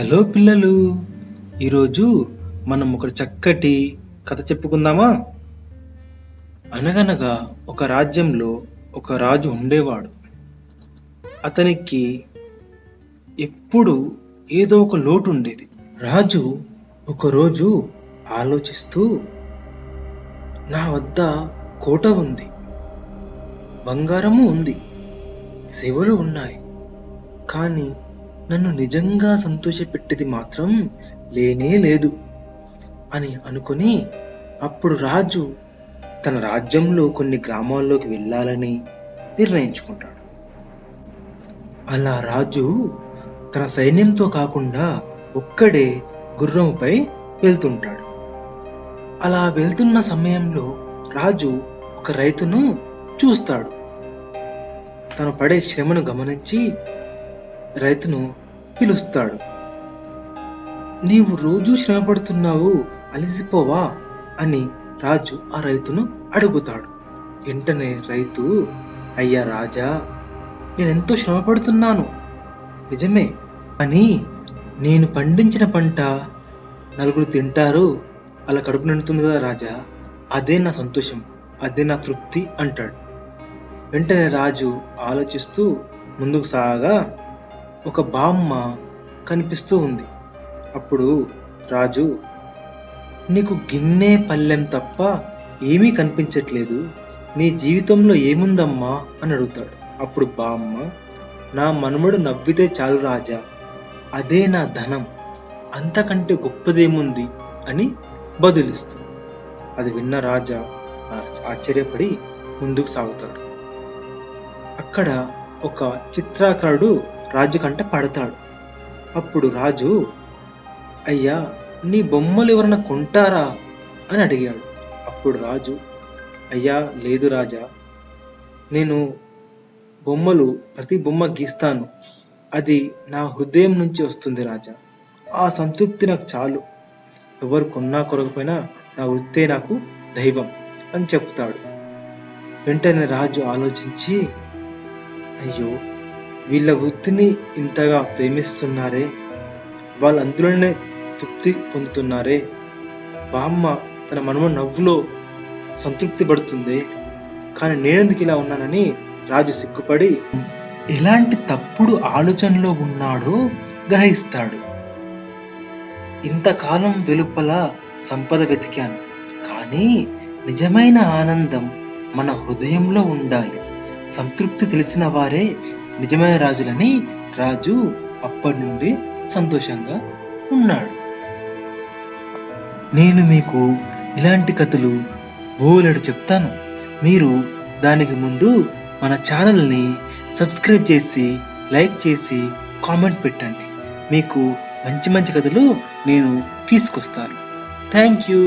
Hello పిల్లలు, ఈరోజు మనం ఒక చక్కటి కథ చెప్పుకుందామా? అనగనగా ఒక రాజ్యంలో ఒక రాజు ఉండేవాడు. అతనికి ఎప్పుడు ఏదో ఒక లోటు ఉండేది. రాజు ఒకరోజు ఆలోచిస్తూ, నా వద్ద కోట ఉంది, బంగారము ఉంది, సేవలు ఉన్నాయి, కానీ నన్ను నిజంగా సంతోషపెట్టేది మాత్రం లేనే లేదు అని అనుకుని అప్పుడు రాజు తన రాజ్యంలో కొన్ని గ్రామాల్లోకి వెళ్ళాలని నిర్ణయించుకుంటాడు. అలా రాజు తన సైన్యంతో కాకుండా ఒక్కడే గుర్రంపై వెళ్తుంటాడు. అలా వెళ్తున్న సమయంలో రాజు ఒక రైతును చూస్తాడు. తను పడే శ్రమను గమనించి రైతును పిలుస్తాడు. నీవు రోజూ శ్రమ పడుతున్నావు, అలసిపోవా అని రాజు ఆ రైతును అడుగుతాడు. వెంటనే రైతు, అయ్యా రాజా, నేనెంతో శ్రమ పడుతున్నాను నిజమే, కానీ నేను పండించిన పంట నలుగురు తింటారు, అలా కడుపు నిండుతుంది కదా రాజా, అదే నా సంతోషం, అదే నా తృప్తి అంటాడు. వెంటనే రాజు ఆలోచిస్తూ ముందుకు సాగా ఒక బామ్మ కనిపిస్తూ ఉంది. అప్పుడు రాజు, నీకు గిన్నె పళ్ళెం తప్ప ఏమీ కనిపించట్లేదు, నీ జీవితంలో ఏముందమ్మా అని అడుగుతాడు. అప్పుడు బామ్మ, నా మనుమడు నవ్వితే చాలు రాజా, అదే నా ధనం, అంతకంటే గొప్పదేముంది అని బదులిస్తుంది. అది విన్న రాజా ఆశ్చర్యపడి ముందుకు సాగుతాడు. అక్కడ ఒక చిత్రకారుడు రాజు కంట పడతాడు. అప్పుడు రాజు, అయ్యా, నీ బొమ్మలు ఎవరన్నా కొంటారా అని అడిగాడు. అప్పుడు రాజు, అయ్యా లేదు రాజా, నేను బొమ్మలు ప్రతి బొమ్మ గీస్తాను, అది నా హృదయం నుంచి వస్తుంది రాజా, ఆ సంతృప్తి నాకు చాలు, ఎవరు కొన్నా కొరకపోయినా నా వృత్తే నాకు దైవం అని చెప్తాడు. వెంటనే రాజు ఆలోచించి, అయ్యో, వీళ్ళ వృత్తిని ఇంతగా ప్రేమిస్తున్నారే, వాళ్ళు అందులోనే తృప్తి పొందుతున్నారే, బామ్మ తన మనమ నవ్వులో సంతృప్తి పడుతుంది, కానీ నేనెందుకు ఇలా ఉన్నానని రాజు సిగ్గుపడి ఎలాంటి తప్పుడు ఆలోచనలో ఉన్నాడో గ్రహిస్తాడు. ఇంతకాలం వెలుపల సంపద వెతికాను, కానీ నిజమైన ఆనందం మన హృదయంలో ఉండాలి, సంతృప్తి తెలిసిన వారే నిజమైన రాజులని రాజు అప్పటి నుండి సంతోషంగా ఉన్నాడు. నేను మీకు ఇలాంటి కథలు బోలెడు చెప్తాను. మీరు దానికి ముందు మన ఛానల్ని సబ్స్క్రైబ్ చేసి, లైక్ చేసి, కామెంట్ పెట్టండి. మీకు మంచి మంచి కథలు నేను తీసుకొస్తాను. Thank you.